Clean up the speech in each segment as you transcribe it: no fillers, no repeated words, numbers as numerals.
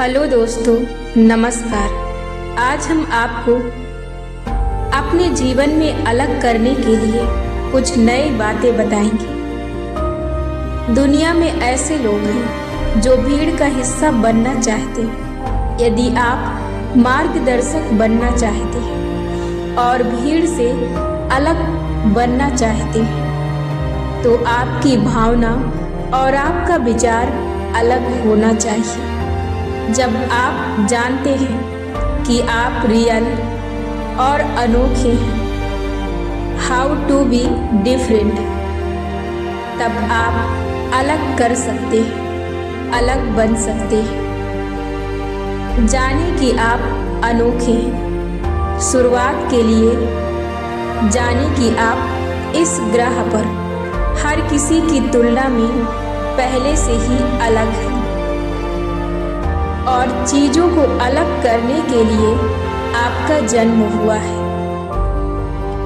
Hello दोस्तों, नमस्कार। आज हम आपको अपने जीवन में अलग करने के लिए कुछ नई बातें बताएंगे। दुनिया में ऐसे लोग हैं जो भीड़ का हिस्सा बनना चाहते हैं। यदि आप मार्गदर्शक बनना चाहते हैं और भीड़ से अलग बनना चाहते हैं तो आपकी भावना और आपका विचार अलग होना चाहिए। जब आप जानते हैं कि आप रियल और अनोखे हैं, हाउ टू बी डिफरेंट, तब आप अलग कर सकते हैं, अलग बन सकते हैं। जाने कि आप अनोखे हैं। शुरुआत के लिए जाने कि आप इस ग्रह पर हर किसी की तुलना में पहले से ही अलग हैं और चीज़ों को अलग करने के लिए आपका जन्म हुआ है।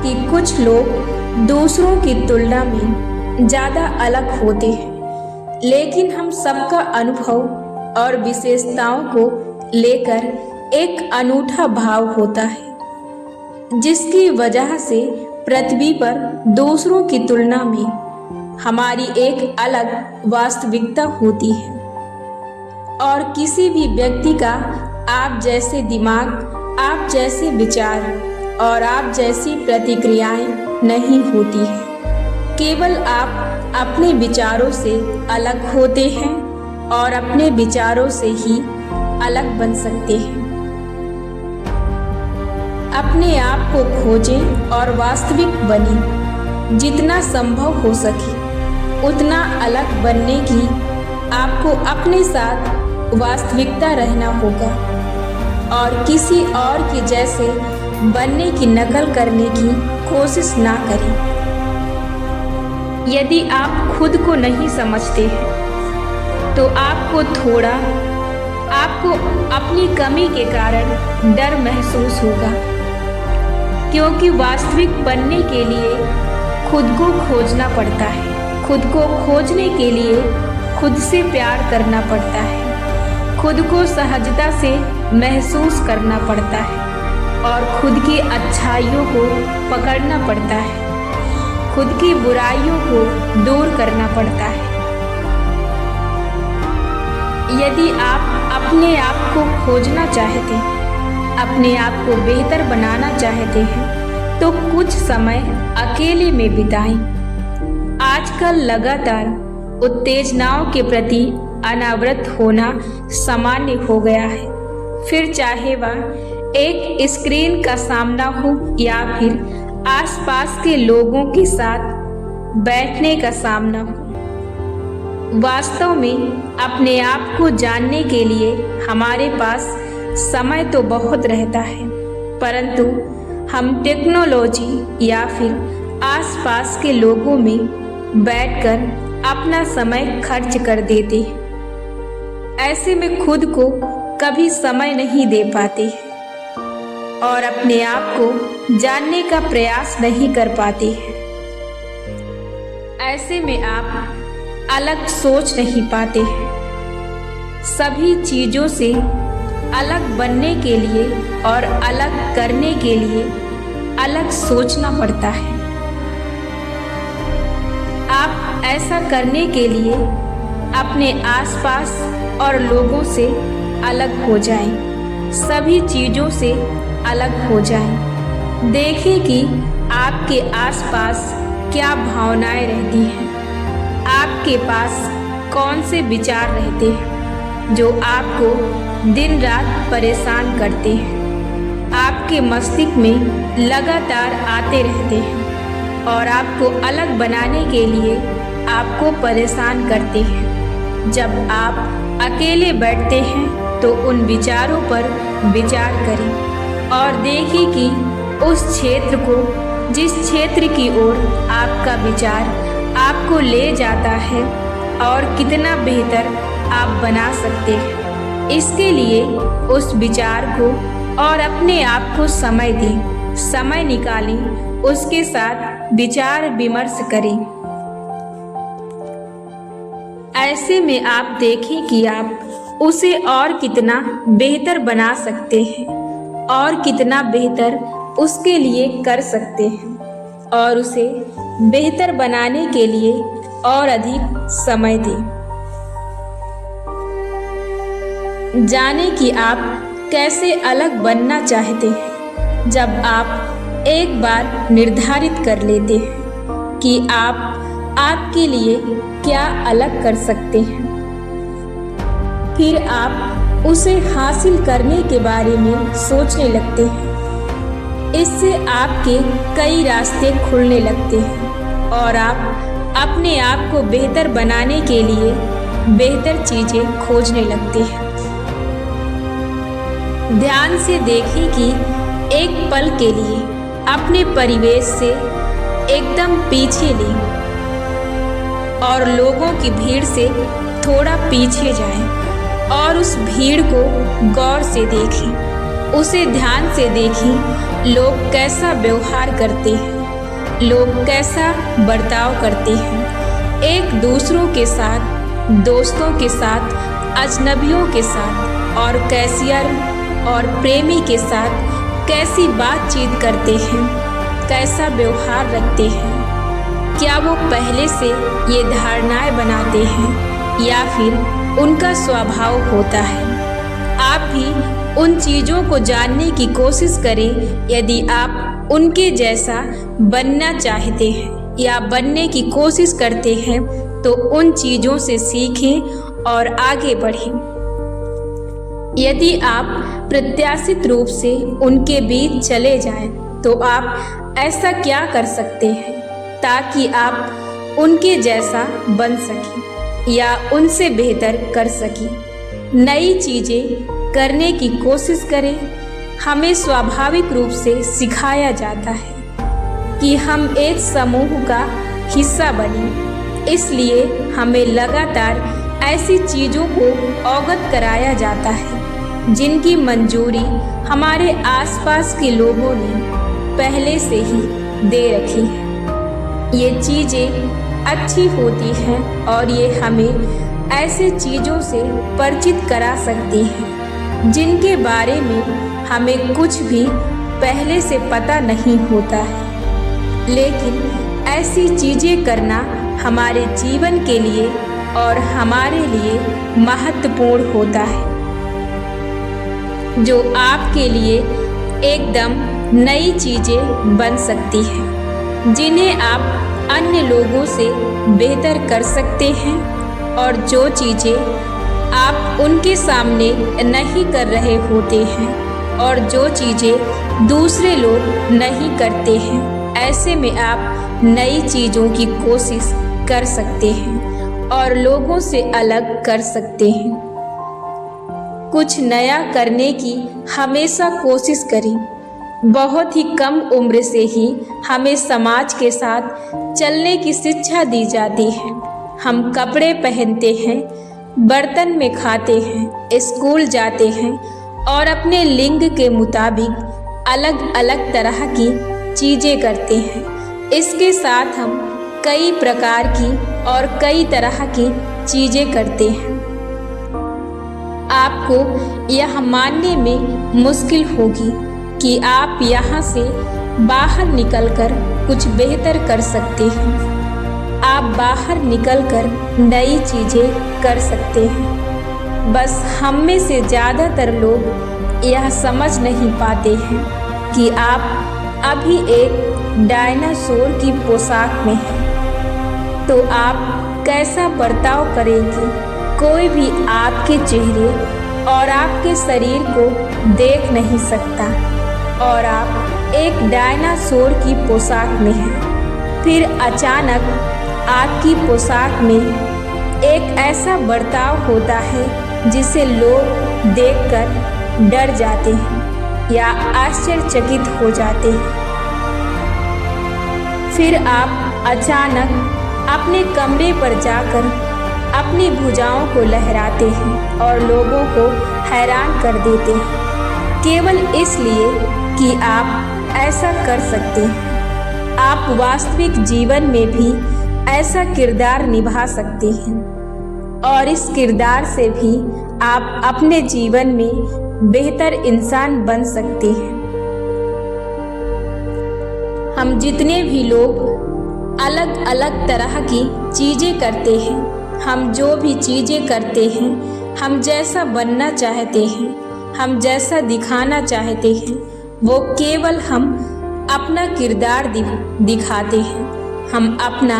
कि कुछ लोग दूसरों की तुलना में ज़्यादा अलग होते हैं, लेकिन हम सबका अनुभव और विशेषताओं को लेकर एक अनूठा भाव होता है, जिसकी वजह से पृथ्वी पर दूसरों की तुलना में हमारी एक अलग वास्तविकता होती है। और किसी भी व्यक्ति का आप जैसे दिमाग, आप जैसे विचार और आप जैसी प्रतिक्रियाएं नहीं होती हैं। केवल आप अपने विचारों से अलग होते हैं और अपने विचारों से ही अलग बन सकते हैं। अपने आप को खोजें और वास्तविक बनें। जितना संभव हो सके उतना अलग बनने की आपको अपने साथ वास्तविकता रहना होगा और किसी और के जैसे बनने की नकल करने की कोशिश ना करें। यदि आप खुद को नहीं समझते हैं तो आपको अपनी कमी के कारण डर महसूस होगा, क्योंकि वास्तविक बनने के लिए खुद को खोजना पड़ता है। खुद को खोजने के लिए खुद से प्यार करना पड़ता है, खुद को सहजता से महसूस करना पड़ता है और खुद की अच्छाइयों को पकड़ना पड़ता है, खुद की बुराइयों को दूर करना पड़ता है। यदि आप अपने आप को खोजना चाहते हैं, अपने आप को बेहतर बनाना चाहते हैं, तो कुछ समय अकेले में बिताएं। आजकल लगातार उत्तेजनाओं के प्रति अनावृत होना सामान्य हो गया है। फिर चाहे वह एक स्क्रीन का सामना हो या फिर आसपास के लोगों के साथ बैठने का सामना हो। वास्तव में अपने आप को जानने के लिए हमारे पास समय तो बहुत रहता है, परंतु हम टेक्नोलॉजी या फिर आसपास के लोगों में बैठकर अपना समय खर्च कर देते हैं। ऐसे में खुद को कभी समय नहीं दे पाते और अपने आप को जानने का प्रयास नहीं कर पाते हैं। ऐसे में आप अलग सोच नहीं पाते हैं। सभी चीज़ों से अलग बनने के लिए और अलग करने के लिए अलग सोचना पड़ता है। आप ऐसा करने के लिए अपने आसपास और लोगों से अलग हो जाएं, सभी चीज़ों से अलग हो जाएं। देखें कि आपके आसपास क्या भावनाएं रहती हैं, आपके पास कौन से विचार रहते हैं जो आपको दिन रात परेशान करते हैं, आपके मस्तिष्क में लगातार आते रहते हैं और आपको अलग बनाने के लिए आपको परेशान करते हैं। जब आप अकेले बैठते हैं तो उन विचारों पर विचार करें और देखें कि उस क्षेत्र को, जिस क्षेत्र की ओर आपका विचार आपको ले जाता है और कितना बेहतर आप बना सकते हैं। इसके लिए उस विचार को और अपने आप को समय दें, समय निकालें, उसके साथ विचार विमर्श करें। ऐसे में आप देखें कि आप उसे और कितना बेहतर बना सकते हैं और कितना बेहतर उसके लिए कर सकते हैं और उसे बेहतर बनाने के लिए और अधिक समय दें। जाने कि आप कैसे अलग बनना चाहते हैं। जब आप एक बार निर्धारित कर लेते हैं कि आप आपके लिए क्या अलग कर सकते हैं, फिर आप उसे हासिल करने के बारे में सोचने लगते हैं। इससे आपके कई रास्ते खुलने लगते हैं और आप अपने आप को बेहतर बनाने के लिए बेहतर चीजें खोजने लगते हैं। ध्यान से देखें कि एक पल के लिए अपने परिवेश से एकदम पीछे लें और लोगों की भीड़ से थोड़ा पीछे जाएं और उस भीड़ को गौर से देखें। उसे ध्यान से देखें। लोग कैसा व्यवहार करते हैं, लोग कैसा बर्ताव करते हैं, एक दूसरों के साथ, दोस्तों के साथ, अजनबियों के साथ और कैशियर और प्रेमी के साथ कैसी बातचीत करते हैं, कैसा व्यवहार रखते हैं। क्या वो पहले से ये धारणाएं बनाते हैं या फिर उनका स्वभाव होता है। आप भी उन चीज़ों को जानने की कोशिश करें। यदि आप उनके जैसा बनना चाहते हैं या बनने की कोशिश करते हैं तो उन चीज़ों से सीखें और आगे बढ़ें। यदि आप प्रत्याशित रूप से उनके बीच चले जाएं तो आप ऐसा क्या कर सकते हैं ताकि आप उनके जैसा बन सकें या उनसे बेहतर कर सकें। नई चीज़ें करने की कोशिश करें। हमें स्वाभाविक रूप से सिखाया जाता है कि हम एक समूह का हिस्सा बने, इसलिए हमें लगातार ऐसी चीज़ों को अवगत कराया जाता है जिनकी मंजूरी हमारे आसपास के लोगों ने पहले से ही दे रखी है। ये चीज़ें अच्छी होती हैं और ये हमें ऐसे चीज़ों से परिचित करा सकती हैं जिनके बारे में हमें कुछ भी पहले से पता नहीं होता है, लेकिन ऐसी चीज़ें करना हमारे जीवन के लिए और हमारे लिए महत्वपूर्ण होता है, जो आपके लिए एकदम नई चीज़ें बन सकती हैं, जिन्हें आप अन्य लोगों से बेहतर कर सकते हैं और जो चीज़ें आप उनके सामने नहीं कर रहे होते हैं और जो चीज़ें दूसरे लोग नहीं करते हैं, ऐसे में आप नई चीज़ों की कोशिश कर सकते हैं और लोगों से अलग कर सकते हैं। कुछ नया करने की हमेशा कोशिश करें। बहुत ही कम उम्र से ही हमें समाज के साथ चलने की शिक्षा दी जाती है। हम कपड़े पहनते हैं, बर्तन में खाते हैं, स्कूल जाते हैं और अपने लिंग के मुताबिक अलग अलग तरह की चीज़ें करते हैं। इसके साथ हम कई प्रकार की और कई तरह की चीज़ें करते हैं। आपको यह मानने में मुश्किल होगी कि आप यहाँ से बाहर निकलकर कुछ बेहतर कर सकते हैं। आप बाहर निकलकर नई चीज़ें कर सकते हैं। बस हम में से ज़्यादातर लोग यह समझ नहीं पाते हैं कि आप अभी एक डायनासोर की पोशाक में हैं। तो आप कैसा बर्ताव करेंगे? कोई भी आपके चेहरे और आपके शरीर को देख नहीं सकता और आप एक डायनासोर की पोशाक में हैं। फिर अचानक आपकी पोशाक में एक ऐसा बर्ताव होता है जिसे लोग देखकर डर जाते हैं या आश्चर्यचकित हो जाते हैं। फिर आप अचानक अपने कमरे पर जाकर अपनी भुजाओं को लहराते हैं और लोगों को हैरान कर देते हैं, केवल इसलिए कि आप ऐसा कर सकते हैं। आप वास्तविक जीवन में भी ऐसा किरदार निभा सकते हैं। और इस किरदार से भी आप अपने जीवन में बेहतर इंसान बन सकते हैं। हम जितने भी लोग अलग अलग तरह की चीज़ें करते हैं, हम जो भी चीज़ें करते हैं, हम जैसा बनना चाहते हैं, हम जैसा दिखाना चाहते हैं, वो केवल हम अपना किरदार दिखाते हैं। हम अपना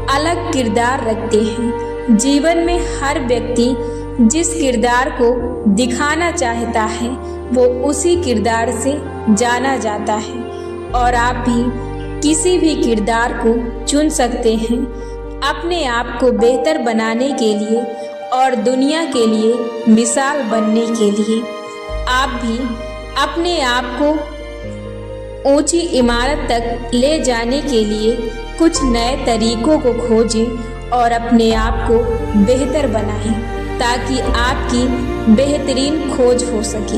अलग किरदार रखते हैं। जीवन में हर व्यक्ति जिस किरदार को दिखाना चाहता है वो उसी किरदार से जाना जाता है, और आप भी किसी भी किरदार को चुन सकते हैं अपने आप को बेहतर बनाने के लिए और दुनिया के लिए मिसाल बनने के लिए। आप भी अपने आप को ऊंची इमारत तक ले जाने के लिए कुछ नए तरीकों को खोजें और अपने आप को बेहतर बनाएं ताकि आपकी बेहतरीन खोज हो सके।